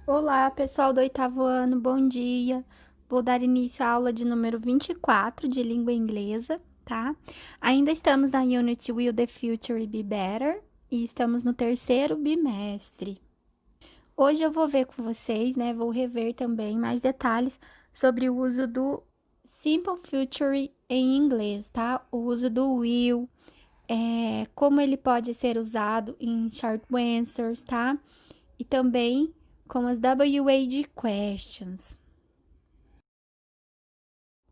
Olá, pessoal do oitavo ano, bom dia. Vou dar início à aula de número 24 de língua inglesa, tá? Ainda estamos na Unit Will the Future Be Better e estamos no terceiro bimestre. Hoje eu vou ver com vocês, né? Vou rever também mais detalhes sobre o uso do Simple Future em inglês, tá? O uso do will, como ele pode ser usado em short answers, tá? E também com as WH questions.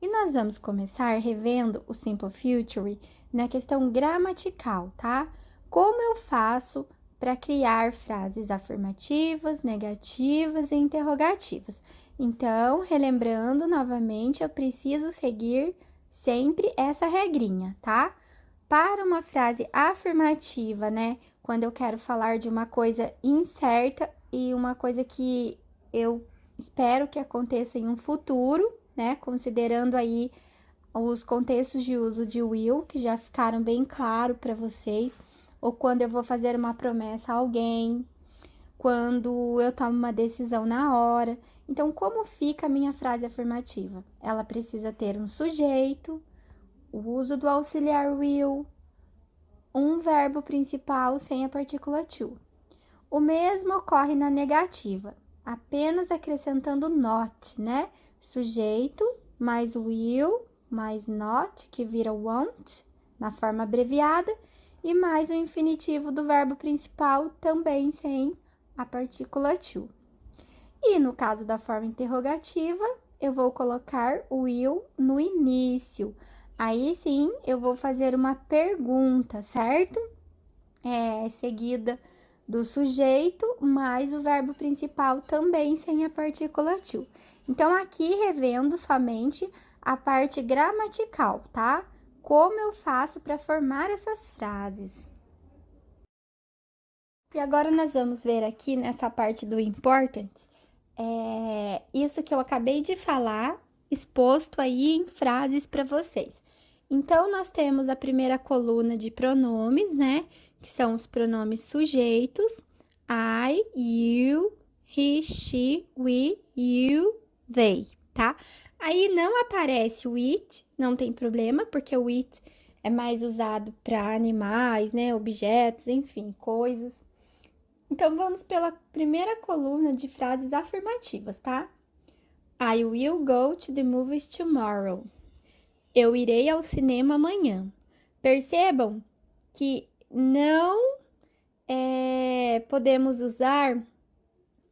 E nós vamos começar revendo o Simple Future na questão gramatical, tá? Como eu faço para criar frases afirmativas, negativas e interrogativas. Então, relembrando novamente, eu preciso seguir sempre essa regrinha, tá? Para uma frase afirmativa, né? Quando eu quero falar de uma coisa incerta e uma coisa que eu espero que aconteça em um futuro, né? Considerando aí os contextos de uso de will, que já ficaram bem claro para vocês, ou quando eu vou fazer uma promessa a alguém, quando eu tomo uma decisão na hora. Então, como fica a minha frase afirmativa? Ela precisa ter um sujeito, o uso do auxiliar will, um verbo principal sem a partícula to. O mesmo ocorre na negativa, apenas acrescentando not, né? Sujeito mais will mais not, que vira want, na forma abreviada, e mais o infinitivo do verbo principal, também sem a partícula to. E no caso da forma interrogativa, eu vou colocar o will no início. Aí sim, eu vou fazer uma pergunta, certo? Seguida do sujeito, mais o verbo principal também sem a partícula to. Então, aqui revendo somente a parte gramatical, tá? Como eu faço para formar essas frases. E agora nós vamos ver aqui nessa parte do important, isso que eu acabei de falar, exposto aí em frases para vocês. Então, nós temos a primeira coluna de pronomes, né? Que são os pronomes sujeitos. I, you, he, she, we, you, they, tá? Aí não aparece o it, não tem problema, porque o it é mais usado para animais, né? Objetos, enfim, coisas. Então, vamos pela primeira coluna de frases afirmativas, tá? I will go to the movies tomorrow. Eu irei ao cinema amanhã. Percebam que não podemos usar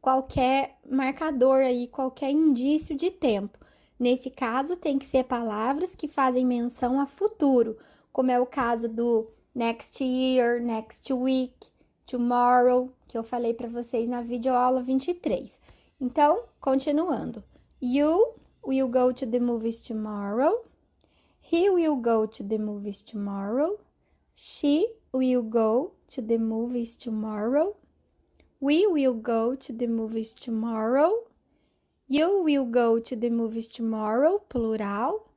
qualquer marcador aí, qualquer indício de tempo. Nesse caso, tem que ser palavras que fazem menção a futuro, como é o caso do next year, next week, tomorrow, que eu falei para vocês na videoaula 23. Então, continuando. You will go to the movies tomorrow. He will go to the movies tomorrow. She will go to the movies tomorrow. We will go to the movies tomorrow. You will go to the movies tomorrow, plural.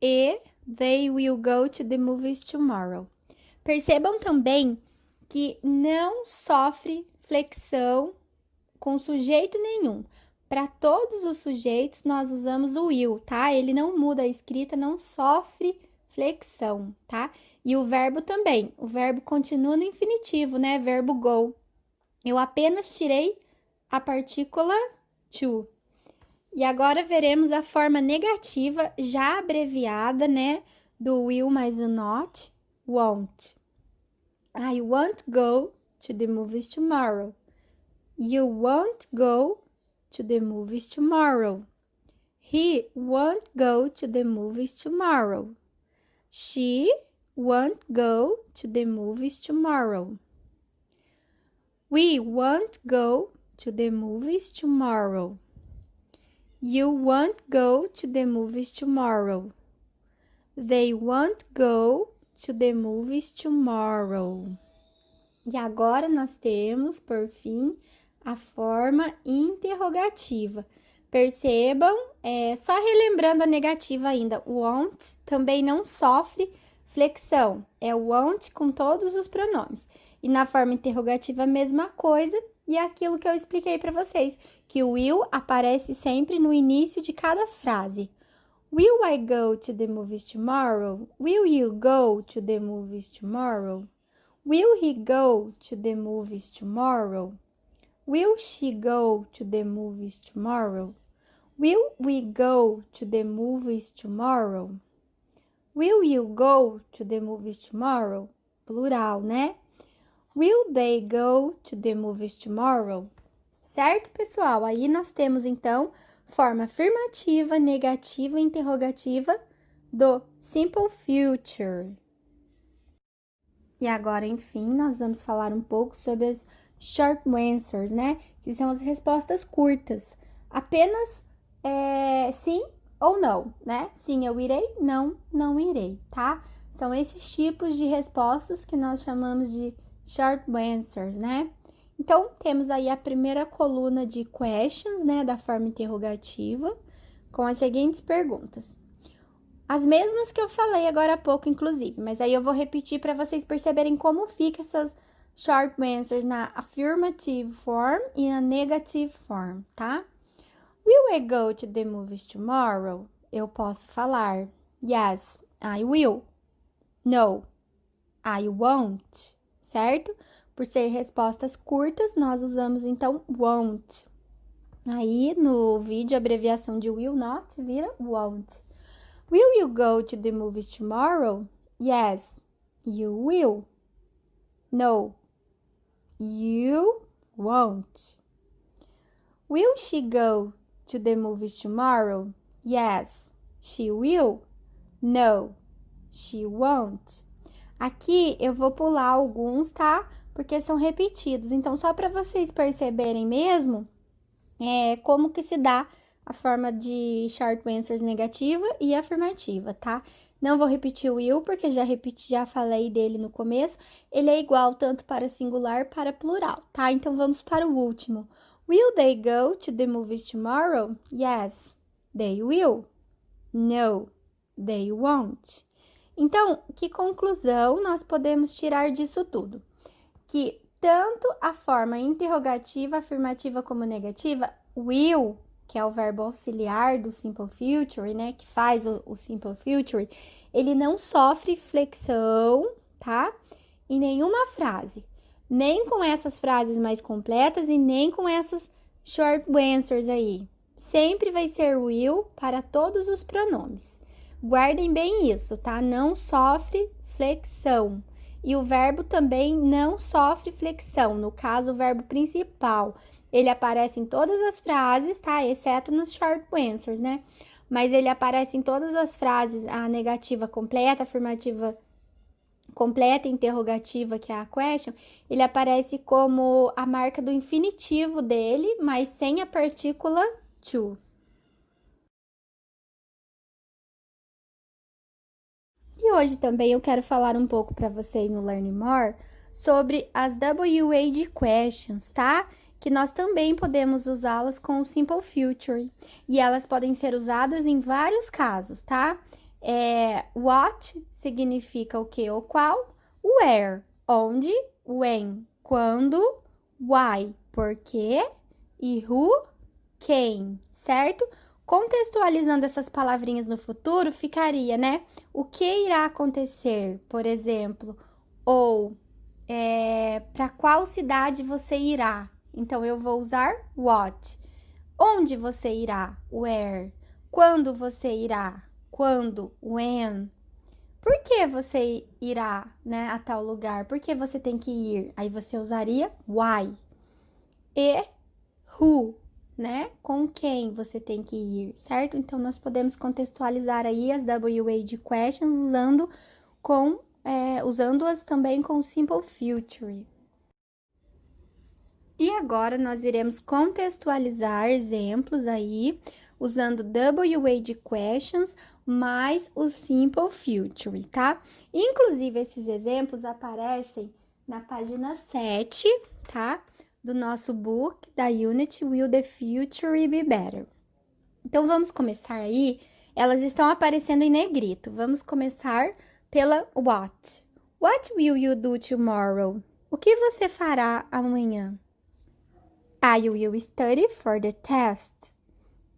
E they will go to the movies tomorrow. Percebam também que não sofre flexão com sujeito nenhum. Para todos os sujeitos, nós usamos o will, tá? Ele não muda a escrita, não sofre flexão, tá? E o verbo também. O verbo continua no infinitivo, né? Verbo go. Eu apenas tirei a partícula to. E agora veremos a forma negativa, já abreviada, né? Do will mais o not, won't. I won't go to the movies tomorrow. You won't go to the movies tomorrow. He won't go to the movies tomorrow. She won't go to the movies tomorrow. We won't go to the movies tomorrow. You won't go to the movies tomorrow. They won't go to the movies tomorrow. E agora nós temos, por fim, a forma interrogativa. Percebam, só relembrando a negativa ainda, o won't também não sofre flexão. É o won't com todos os pronomes. E na forma interrogativa, a mesma coisa. e é aquilo que eu expliquei para vocês, que o will aparece sempre no início de cada frase. Will I go to the movies tomorrow? Will you go to the movies tomorrow? Will he go to the movies tomorrow? Will she go to the movies tomorrow? Will we go to the movies tomorrow? Will you go to the movies tomorrow? Plural, né? Will they go to the movies tomorrow? Certo, pessoal? Aí nós temos, então, forma afirmativa, negativa e interrogativa do simple future. E agora, enfim, nós vamos falar um pouco sobre as short answers, né? Que são as respostas curtas. Apenas sim ou não, né? Sim, eu irei, não, não irei, tá? São esses tipos de respostas que nós chamamos de short answers, né? Então, temos aí a primeira coluna de questions, né, da forma interrogativa, com as seguintes perguntas. As mesmas que eu falei agora há pouco, inclusive, mas aí eu vou repetir para vocês perceberem como fica essas short answers na affirmative form e na negative form, tá? Will I go to the movies tomorrow? Eu posso falar yes, I will. No, I won't, certo? Por ser respostas curtas, nós usamos então won't. Aí no vídeo a abreviação de will not vira won't. Will you go to the movies tomorrow? Yes, you will. No, you won't. Will she go to the movies tomorrow? Yes, she will. No, she won't. Aqui eu vou pular alguns, tá? Porque são repetidos. Então, só para vocês perceberem mesmo como que se dá a forma de short answers negativa e afirmativa, tá? Não vou repetir o will, porque já falei dele no começo. Ele é igual tanto para singular para plural, tá? Então, vamos para o último. Will they go to the movies tomorrow? Yes, they will. No, they won't. Então, que conclusão nós podemos tirar disso tudo? Que tanto a forma interrogativa, afirmativa como negativa, will, que é o verbo auxiliar do simple future, né, que faz o simple future, ele não sofre flexão, tá? Em nenhuma frase. Nem com essas frases mais completas e nem com essas short answers aí. Sempre vai ser will para todos os pronomes. Guardem bem isso, tá? Não sofre flexão. E o verbo também não sofre flexão. No caso, o verbo principal, ele aparece em todas as frases, tá? Exceto nos short answers, né? Mas ele aparece em todas as frases, a negativa completa, a afirmativa completa, interrogativa, que é a question, ele aparece como a marca do infinitivo dele, mas sem a partícula to. E hoje também eu quero falar um pouco para vocês no Learn More sobre as WH questions, tá? Que nós também podemos usá-las com o Simple Future. E elas podem ser usadas em vários casos, tá? What significa o que ou qual, where, onde, when, quando, why, por quê, e who, quem, certo? Contextualizando essas palavrinhas no futuro, ficaria, né? O que irá acontecer, por exemplo, ou para qual cidade você irá? Então, eu vou usar what. Onde você irá? Where. Quando você irá? Quando? When. Por que você irá, né, a tal lugar? Por que você tem que ir? Aí você usaria why. E who, né? Com quem você tem que ir, certo? Então, nós podemos contextualizar aí as WH questions usando-as também com o Simple Future. E agora, nós iremos contextualizar exemplos aí, usando WH questions mais o Simple Future, tá? Inclusive, esses exemplos aparecem na página 7, tá? Do nosso book, da Unit Will the Future Be Better? Então, vamos começar aí. Elas estão aparecendo em negrito. Vamos começar pela what. What will you do tomorrow? O que você fará amanhã? I will study for the test.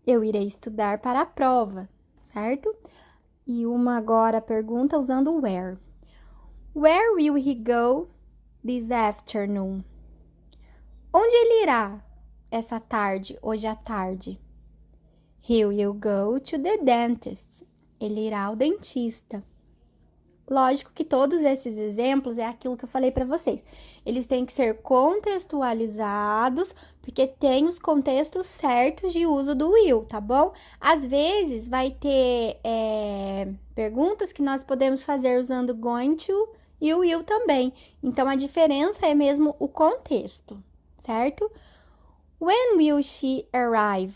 Eu irei estudar para a prova, certo? E uma agora pergunta usando where. Where will he go this afternoon? Onde ele irá essa tarde, hoje à tarde? He will go to the dentist. Ele irá ao dentista. Lógico que todos esses exemplos é aquilo que eu falei para vocês. Eles têm que ser contextualizados, porque tem os contextos certos de uso do will, tá bom? Às vezes vai ter perguntas que nós podemos fazer usando going to e o will também. Então, a diferença é mesmo o contexto, certo? When will she arrive?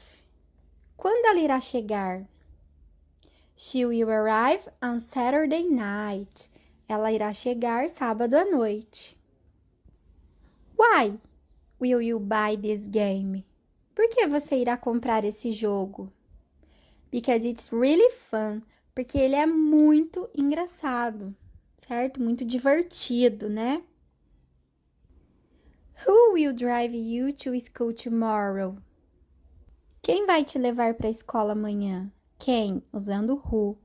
Quando ela irá chegar? She will arrive on Saturday night. Ela irá chegar sábado à noite. Why will you buy this game? Por que você irá comprar esse jogo? Because it's really fun. Porque ele é muito engraçado, certo? Muito divertido, né? Who will drive you to school tomorrow? Quem vai te levar para a escola amanhã? Quem? Usando who.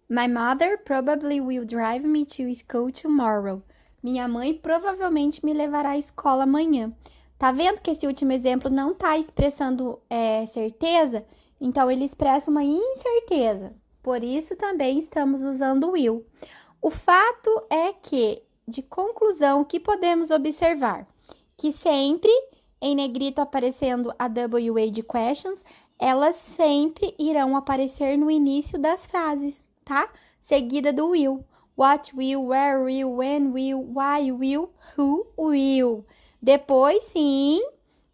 My mother probably will drive me to school tomorrow. Minha mãe provavelmente me levará à escola amanhã. Tá vendo que esse último exemplo não tá expressando certeza? Então, ele expressa uma incerteza. Por isso, também estamos usando will. O fato é que, de conclusão, o que podemos observar? Que sempre, em negrito aparecendo a WA de questions, elas sempre irão aparecer no início das frases, tá? Seguida do will. What will, where will, when will, why will, who will. Depois, sim,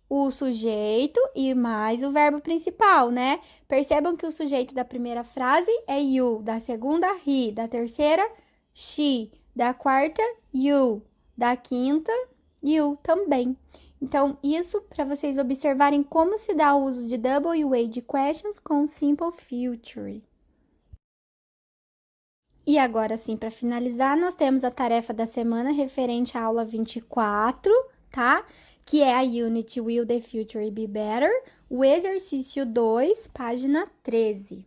o sujeito e mais o verbo principal, né? Percebam que o sujeito da primeira frase é you, da segunda, he, da terceira, she, da quarta, you, da quinta, you também. Então, isso para vocês observarem como se dá o uso de WA de questions com simple future. E agora sim, para finalizar, nós temos a tarefa da semana referente à aula 24, tá? Que é a Unit Will the Future Be Better? O exercício 2, página 13.